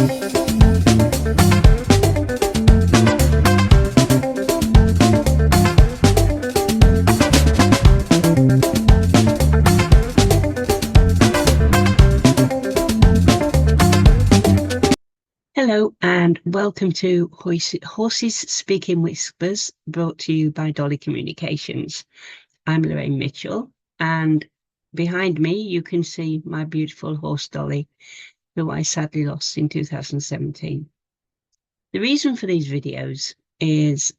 Hello and welcome to Horses Speaking Whispers, brought to you by Dolly Communications. I'm Lorraine Mitchell, and behind me you can see my beautiful horse Dolly, who I sadly lost in 2017. The reason for these videos is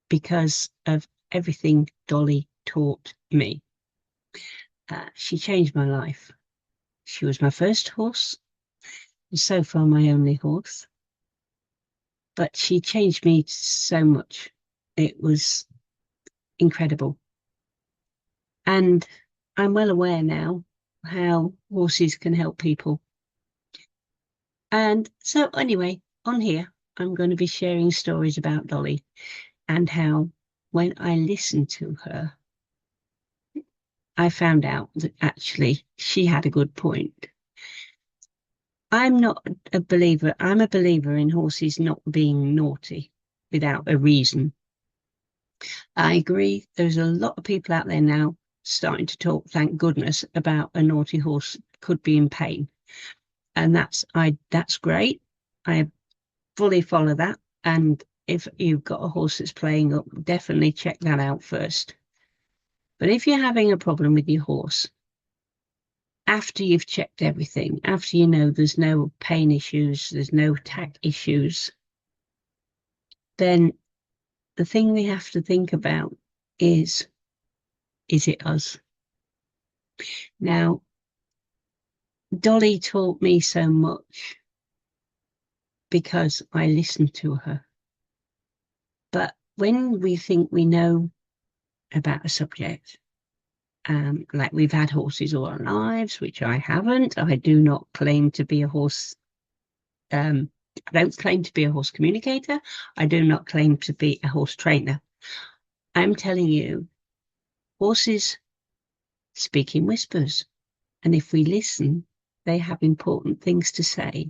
because of everything Dolly taught me. She changed my life. She was my first horse, and so far my only horse. But she changed me so much. It was incredible. And I'm well aware now how horses can help people. And so anyway, on here, I'm going to be sharing stories about Dolly and how when I listened to her, I found out that actually she had a good point. I'm not a believer. I'm a believer in horses not being naughty without a reason. I agree. There's a lot of people out there now starting to talk, thank goodness, about a naughty horse could be in pain. And that's great. I fully follow that. And if you've got a horse that's playing up, definitely check that out first. But if you're having a problem with your horse, after you've checked everything, after you know there's no pain issues, there's no tack issues, then the thing we have to think about is it us? Now, Dolly taught me so much because I listened to her. But when we think we know about a subject, like we've had horses all our lives, which I haven't. I do not claim to be a horse. I don't claim to be a horse communicator. I do not claim to be a horse trainer. I'm telling you, horses speak in whispers. And if we listen, they have important things to say.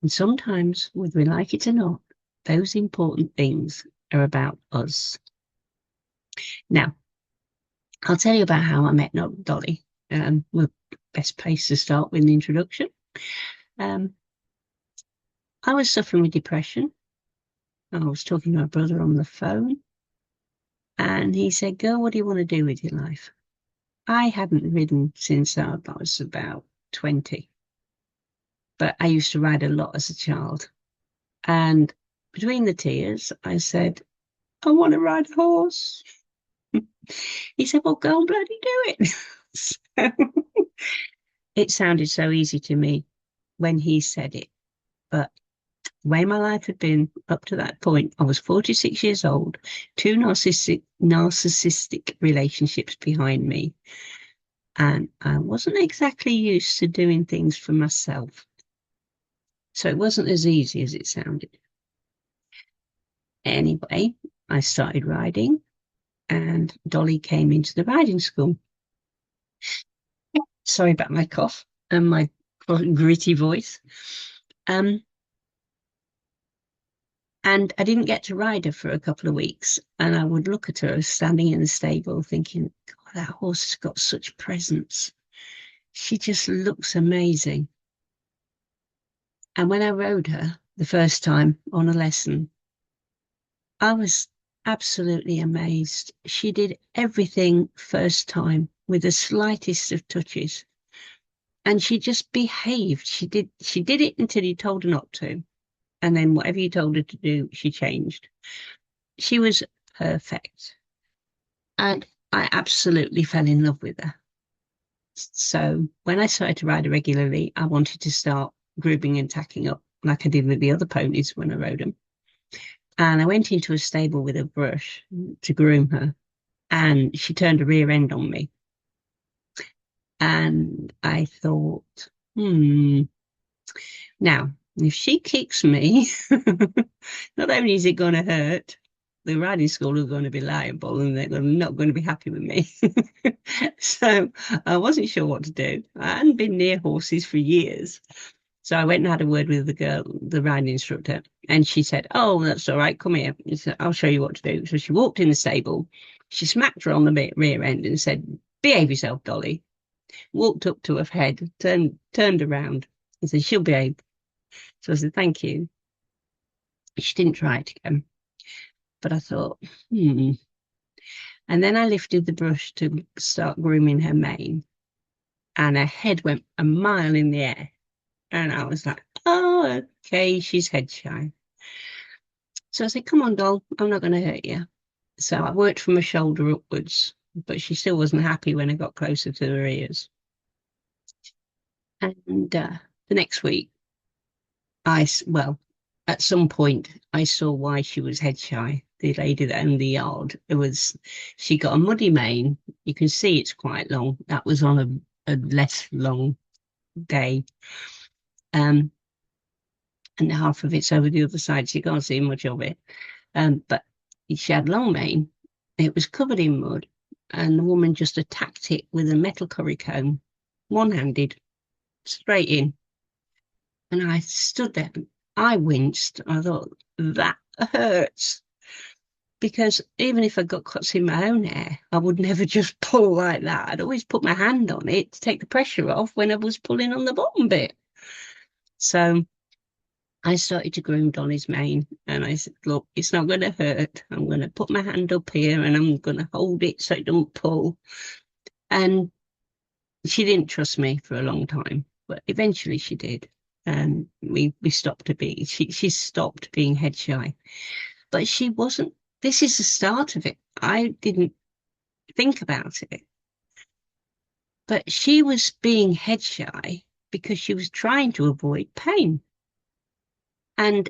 And sometimes, whether we like it or not, those important things are about us. Now, I'll tell you about how I met Dolly. We're best place to start with an introduction. I was suffering with depression. I was talking to my brother on the phone, and he said, "Girl, what do you want to do with your life?" I hadn't ridden since I was about 20, but I used to ride a lot as a child. And between the tears, I said, "I want to ride a horse." He said, "Well, go and bloody do it." So, it sounded so easy to me when he said it, but the way my life had been up to that point, I was 46 years old, 2 narcissistic relationships behind me, and I wasn't exactly used to doing things for myself. So it wasn't as easy as it sounded. Anyway, I started riding, and Dolly came into the riding school. Sorry about my cough and my gritty voice. And I didn't get to ride her for a couple of weeks. And I would look at her standing in the stable thinking, God, that horse has got such presence. She just looks amazing. And when I rode her the first time on a lesson, I was absolutely amazed. She did everything first time with the slightest of touches. And she just behaved. She did it until you told her not to. And then whatever you told her to do, she changed. She was perfect. And I absolutely fell in love with her. So when I started to ride her regularly, I wanted to start grooming and tacking up like I did with the other ponies when I rode them. And I went into a stable with a brush to groom her, and she turned a rear end on me. And I thought, now, if she kicks me, not only is it going to hurt, the riding school are going to be liable and they're not going to be happy with me. So I wasn't sure what to do. I hadn't been near horses for years. So I went and had a word with the girl, the riding instructor, and she said, "Oh, that's all right. Come here. I'll show you what to do." So she walked in the stable. She smacked her on the rear end and said, "Behave yourself, Dolly." Walked up to her head, turned around, and said, "She'll behave." So I said, "Thank you." She didn't try it again, but I thought, hmm. And then I lifted the brush to start grooming her mane, and her head went a mile in the air. And I was like, "Oh, okay, she's head shy." So I said, "Come on, doll, I'm not going to hurt you." So I worked from her shoulder upwards, but she still wasn't happy when I got closer to her ears. And the next week, well, at some point, I saw why she was head shy. The lady that owned the yard, she got a muddy mane. You can see it's quite long. That was on a less long day. Um, and half of it's over the other side, so you can't see much of it. But she had long mane. It was covered in mud, and the woman just attacked it with a metal curry comb, one-handed, straight in. And I stood there. I winced. I thought, that hurts. Because even if I got cuts in my own hair, I would never just pull like that. I'd always put my hand on it to take the pressure off when I was pulling on the bottom bit. So I started to groom Dolly's mane, and I said, "Look, it's not going to hurt. I'm going to put my hand up here and I'm going to hold it so it don't pull." And she didn't trust me for a long time, but eventually she did. And we stopped to be, she stopped being head shy. But she wasn't, this is the start of it. I didn't think about it. But she was being head shy because she was trying to avoid pain. And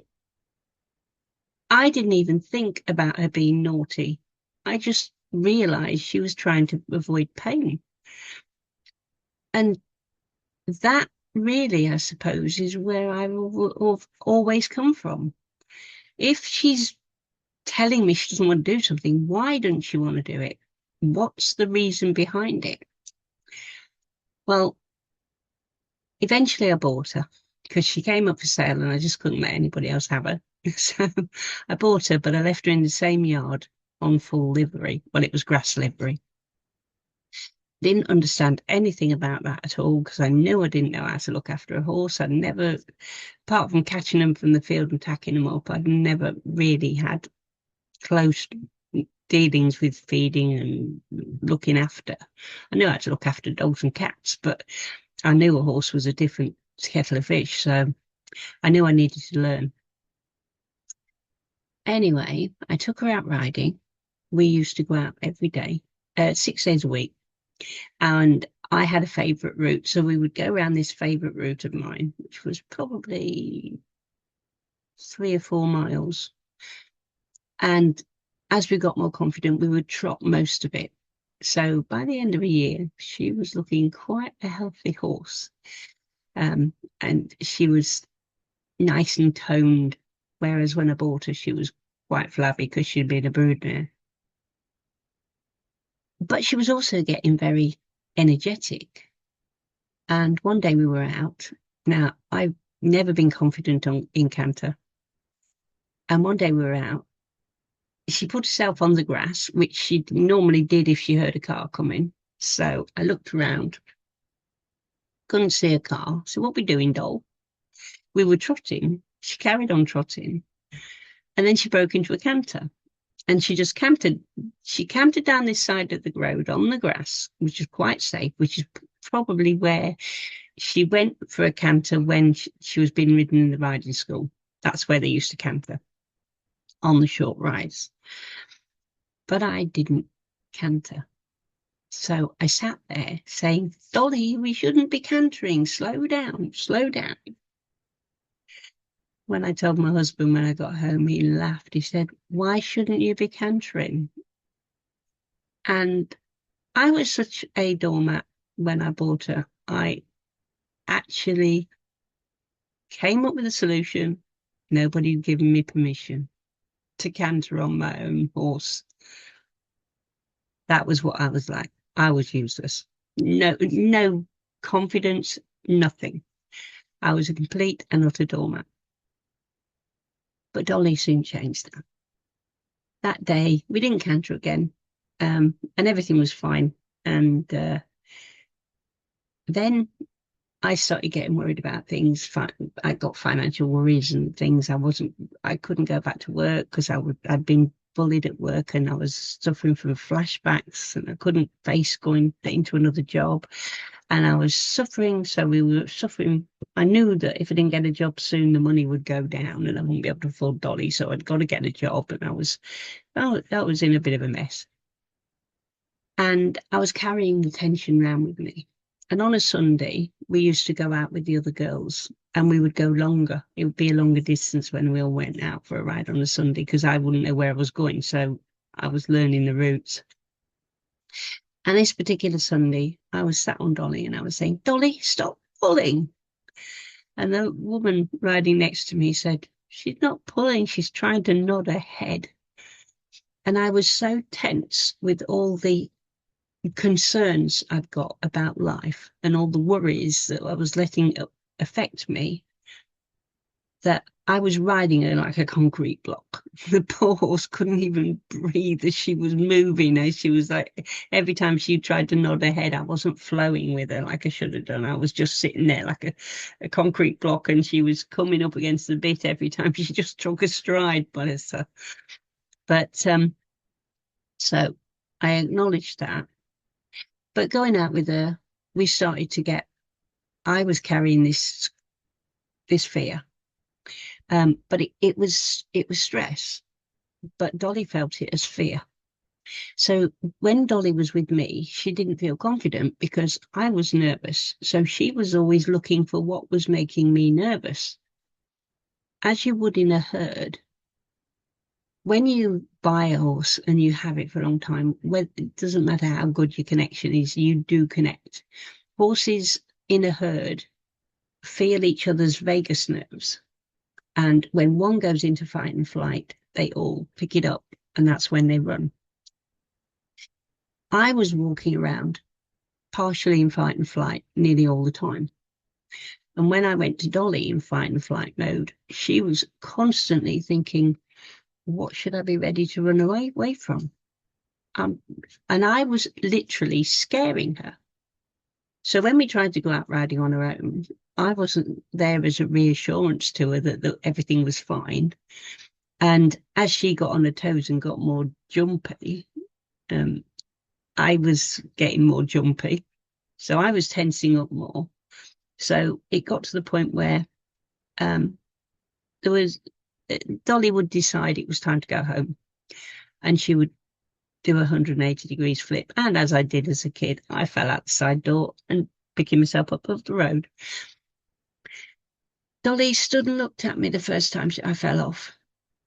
I didn't even think about her being naughty. I just realized she was trying to avoid pain. And that really, I suppose, is where I've always come from. If she's telling me she doesn't want to do something, why doesn't she want to do it? What's the reason behind it? Well, eventually I bought her because she came up for sale and I just couldn't let anybody else have her. So I bought her, but I left her in the same yard on full livery. Well, it was grass livery. Didn't understand anything about that at all because I knew I didn't know how to look after a horse. I'd never, apart from catching them from the field and tacking them up, I'd never really had close dealings with feeding and looking after. I knew how to look after dogs and cats, but I knew a horse was a different kettle of fish, so I knew I needed to learn. Anyway, I took her out riding. We used to go out every day, 6 days a week, and I had a favourite route, so we would go around this favourite route of mine, which was probably 3 or 4 miles. And as we got more confident, we would trot most of it. So by the end of a year, she was looking quite a healthy horse. And she was nice and toned, whereas when I bought her, she was quite flabby because she'd been a broodmare. But she was also getting very energetic. And one day we were out. Now, I've never been confident in canter. And one day we were out. She put herself on the grass, which she normally did if she heard a car coming. So I looked around, couldn't see a car. So what we doing, doll? We were trotting. She carried on trotting. And then she broke into a canter. And she just cantered. She cantered down this side of the road on the grass, which is quite safe, which is probably where she went for a canter when she was being ridden in the riding school. That's where they used to canter, on the short rides. But I didn't canter. So I sat there saying, "Dolly, we shouldn't be cantering. Slow down, slow down." When I told my husband when I got home, he laughed. He said, "Why shouldn't you be cantering?" And I was such a doormat when I bought her. I actually came up with a solution. Nobody had given me permission to canter on my own horse. That was what I was like. I was useless. No confidence, nothing. I was a complete and utter doormat. But Dolly soon changed that. That day, we didn't canter again, and everything was fine. And then I started getting worried about things. I got financial worries and things. I couldn't go back to work because I'd been bullied at work and I was suffering from flashbacks and I couldn't face going into another job. And I was suffering. So we were suffering. I knew that if I didn't get a job soon, the money would go down and I wouldn't be able to afford Dolly. So I'd got to get a job. And that was in a bit of a mess. And I was carrying the tension around with me. And on a Sunday, we used to go out with the other girls and we would go longer. It would be a longer distance when we all went out for a ride on a Sunday because I wouldn't know where I was going. So I was learning the routes. And this particular Sunday, I was sat on Dolly and I was saying, Dolly, stop pulling. And the woman riding next to me said, she's not pulling, she's trying to nod her head. And I was so tense with all the concerns I've got about life and all the worries that I was letting affect me, that I was riding her like a concrete block. The poor horse couldn't even breathe as she was moving, as she was like, every time she tried to nod her head, I wasn't flowing with her like I should have done. I was just sitting there like a concrete block, and she was coming up against the bit every time she just took a stride by herself. But so I acknowledged that. But going out with her, we started to get, I was carrying this fear. But it was stress, but Dolly felt it as fear. So when Dolly was with me, she didn't feel confident because I was nervous. So she was always looking for what was making me nervous. As you would in a herd, when you buy a horse and you have it for a long time, it doesn't matter how good your connection is, you do connect. Horses in a herd feel each other's vagus nerves. And when one goes into fight and flight, they all pick it up, and that's when they run. I was walking around partially in fight and flight nearly all the time. And when I went to Dolly in fight and flight mode, she was constantly thinking, what should I be ready to run away from? And I was literally scaring her. So when we tried to go out riding on our own, I wasn't there as a reassurance to her that everything was fine. And as she got on her toes and got more jumpy, I was getting more jumpy. So I was tensing up more. So it got to the point where Dolly would decide it was time to go home. And she would do a 180 degrees flip. And as I did as a kid, I fell out the side door and picking myself up off the road. Dolly stood and looked at me the first time I fell off,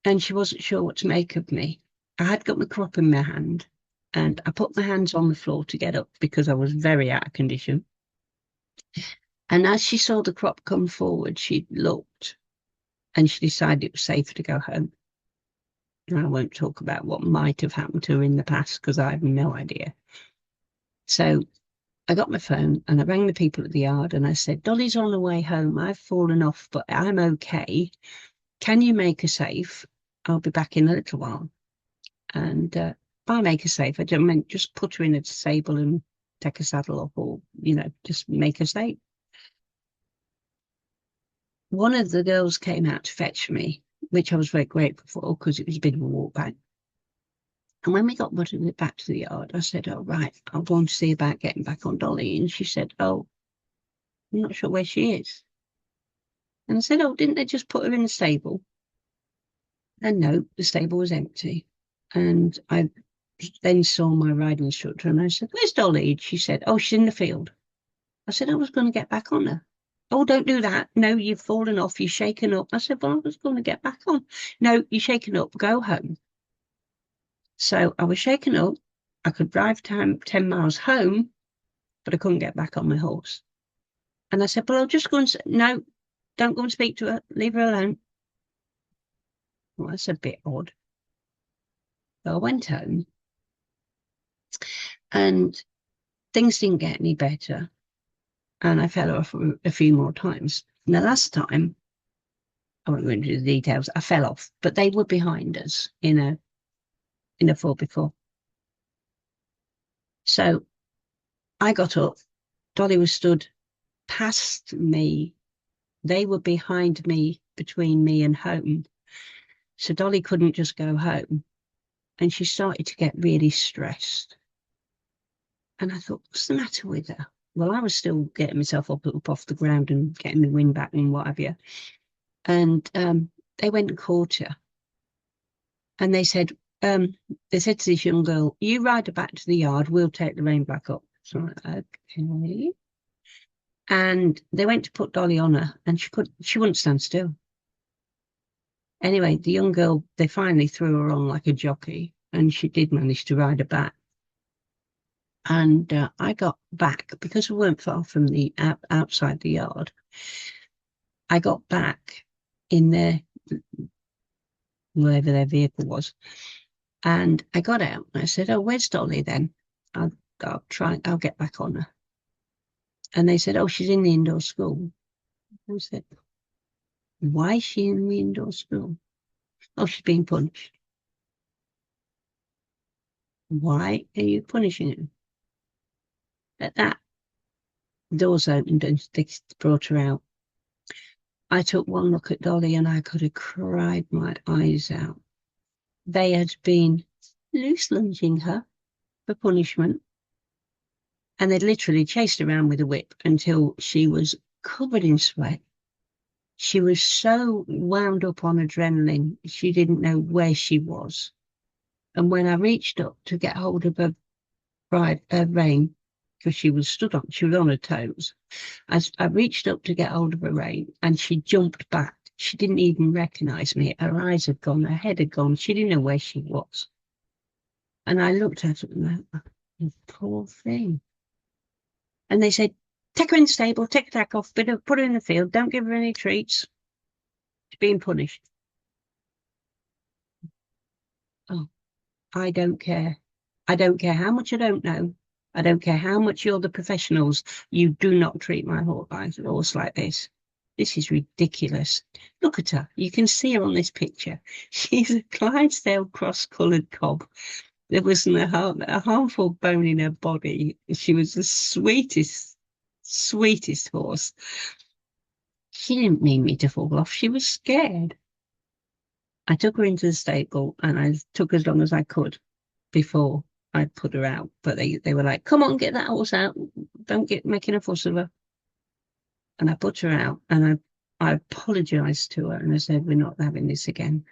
and she wasn't sure what to make of me. I had got my crop in my hand, and I put my hands on the floor to get up because I was very out of condition. And as she saw the crop come forward, she looked, and she decided it was safer to go home. And I won't talk about what might have happened to her in the past because I have no idea. So I got my phone and I rang the people at the yard and I said, Dolly's on her way home. I've fallen off, but I'm okay. Can you make her safe? I'll be back in a little while. And by make her safe, I don't mean just put her in a stable and take a saddle off, or, just make her safe. One of the girls came out to fetch me, which I was very grateful for because it was a bit of a walk back. And when we got back to the yard, I said, oh, right, I'll go and see about getting back on Dolly. And she said, oh, I'm not sure where she is. And I said, oh, didn't they just put her in the stable? And no, the stable was empty. And I then saw my riding instructor and I said, where's Dolly? She said, oh, she's in the field. I said, I was going to get back on her. Oh, don't do that. No, you've fallen off. You're shaken up. I said, well, I was going to get back on. No, you're shaken up. Go home. So I was shaken up. I could drive 10 miles home, but I couldn't get back on my horse. And I said, well, I'll just go and say, no, don't go and speak to her. Leave her alone. Well, that's a bit odd. So I went home and things didn't get any better. And I fell off a few more times. Now, last time, I won't go into the details, I fell off, but they were behind us in a 4x4. So I got up. Dolly was stood past me. They were behind me, between me and home. So Dolly couldn't just go home. And she started to get really stressed. And I thought, what's the matter with her? Well, I was still getting myself up off the ground and getting the wind back and what have you. And they went and caught her. And they said to this young girl, you ride her back to the yard, we'll take the rein back up. So I'm like, okay. And they went to put Dolly on her, and she wouldn't stand still. Anyway, the young girl, they finally threw her on like a jockey, and she did manage to ride her back. And I got back, because we weren't far from the outside the yard. I got back in there, wherever their vehicle was, and I got out. And I said, "Oh, where's Dolly then? I'll get back on her." And they said, "Oh, she's in the indoor school." I said, "Why is she in the indoor school?" "Oh, she's being punished." "Why are you punishing her?" At that, doors opened and they brought her out. I took one look at Dolly and I could have cried my eyes out. They had been loose lunging her for punishment, and they'd literally chased around with a whip until she was covered in sweat. She was so wound up on adrenaline, she didn't know where she was. And when I reached up to get hold of her rein, because she was on her toes, as I reached up to get hold of her rein, and she jumped back. She didn't even recognize me. Her eyes had gone, her head had gone. She didn't know where she was. And I looked at her and I thought, poor thing. And they said, take her in the stable, take the tack off, put her in the field, don't give her any treats. She's being punished. Oh, I don't care. I don't care how much I don't know. I don't care how much you're the professionals. You do not treat my horse like this. This is ridiculous. Look at her. You can see her on this picture. She's a Clydesdale cross-coloured cob. There wasn't a harmful bone in her body. She was the sweetest horse. She didn't mean me to fall off. She was scared. I took her into the stable and I took as long as I could before I put her out. But they were like, come on, get that horse out. Don't get making a fuss of her. And I put her out and I apologised to her and I said, we're not having this again.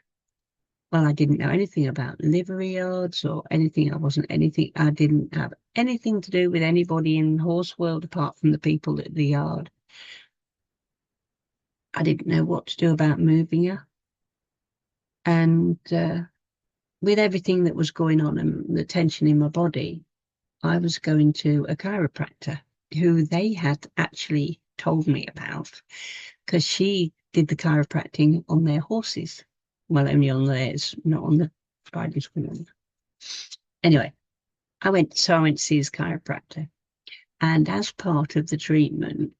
Well, I didn't know anything about livery yards or anything. I didn't have anything to do with anybody in the horse world apart from the people at the yard. I didn't know what to do about moving her. And with everything that was going on and the tension in my body, I was going to a chiropractor who they had actually told me about, because she did the chiropractic on their horses. Well, only on theirs, not on the riders. Anyway, I went to see his chiropractor. And as part of the treatment,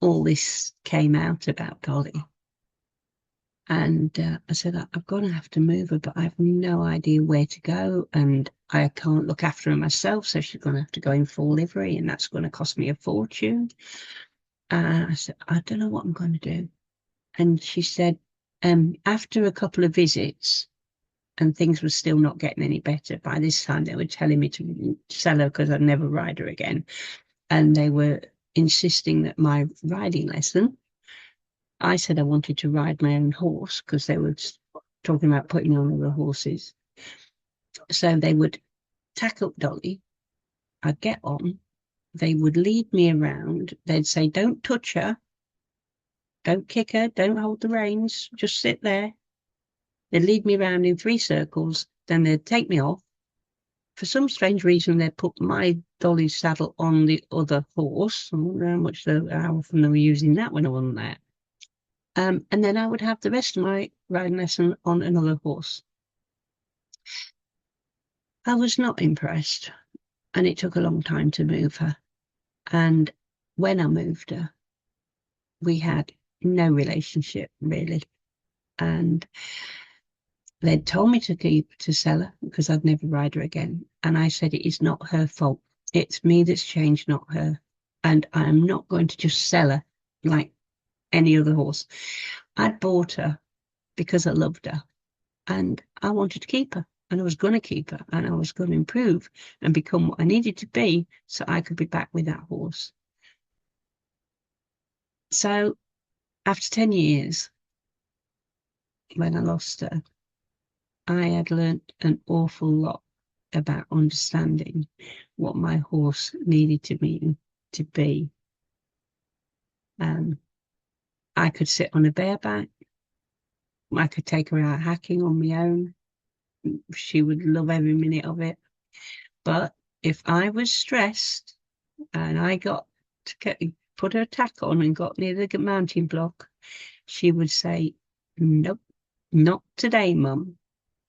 all this came out about Dolly. And I said, I'm going to have to move her, but I have no idea where to go. And I can't look after her myself. So she's going to have to go in full livery, and that's going to cost me a fortune. I said, I don't know what I'm going to do. And she said, after a couple of visits, and things were still not getting any better. By this time, they were telling me to sell her because I'd never ride her again. And they were insisting that my riding lesson, I said I wanted to ride my own horse because they were talking about putting on other horses. So they would tack up Dolly. I'd get on. They would lead me around. They'd say, don't touch her. Don't kick her. Don't hold the reins. Just sit there. They'd lead me around in 3 circles. Then they'd take me off. For some strange reason, they'd put my Dolly's saddle on the other horse. I wonder how often they were using that when I wasn't there. And then I would have the rest of my riding lesson on another horse. I was not impressed, and it took a long time to move her. And when I moved her, we had no relationship really. And they'd told me to sell her because I'd never ride her again. And I said, it is not her fault. It's me that's changed, not her. And I'm not going to just sell her like any other horse. I'd bought her because I loved her and I wanted to keep her. And I was going to keep her and I was going to improve and become what I needed to be so I could be back with that horse. So after 10 years, when I lost her, I had learnt an awful lot about understanding what my horse needed to mean to be. I could sit on a bareback. I could take her out hacking on my own. She would love every minute of it. But if I was stressed and I got to put her tack on and got near the mounting block, she would say, nope, not today, Mum.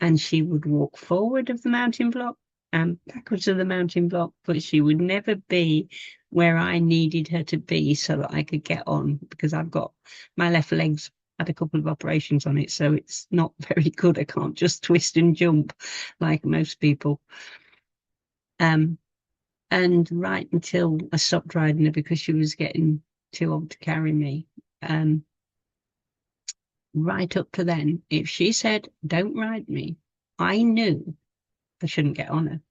And she would walk forward of the mounting block and backwards of the mounting block, but she would never be where I needed her to be so that I could get on, because I've got my left leg's had a couple of operations on it, so it's not very good. I can't just twist and jump like most people. And right until I stopped riding her because she was getting too old to carry me. Right up to then, if she said, don't ride me, I knew I shouldn't get on her.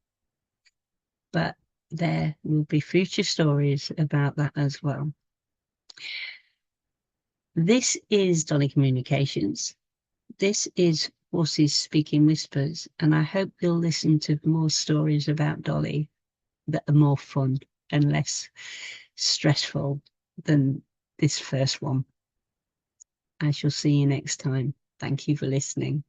But there will be future stories about that as well. This is Dolly Communications. This is Horses Speaking Whispers, and I hope you'll listen to more stories about Dolly that are more fun and less stressful than this first one. I shall see you next time. Thank you for listening.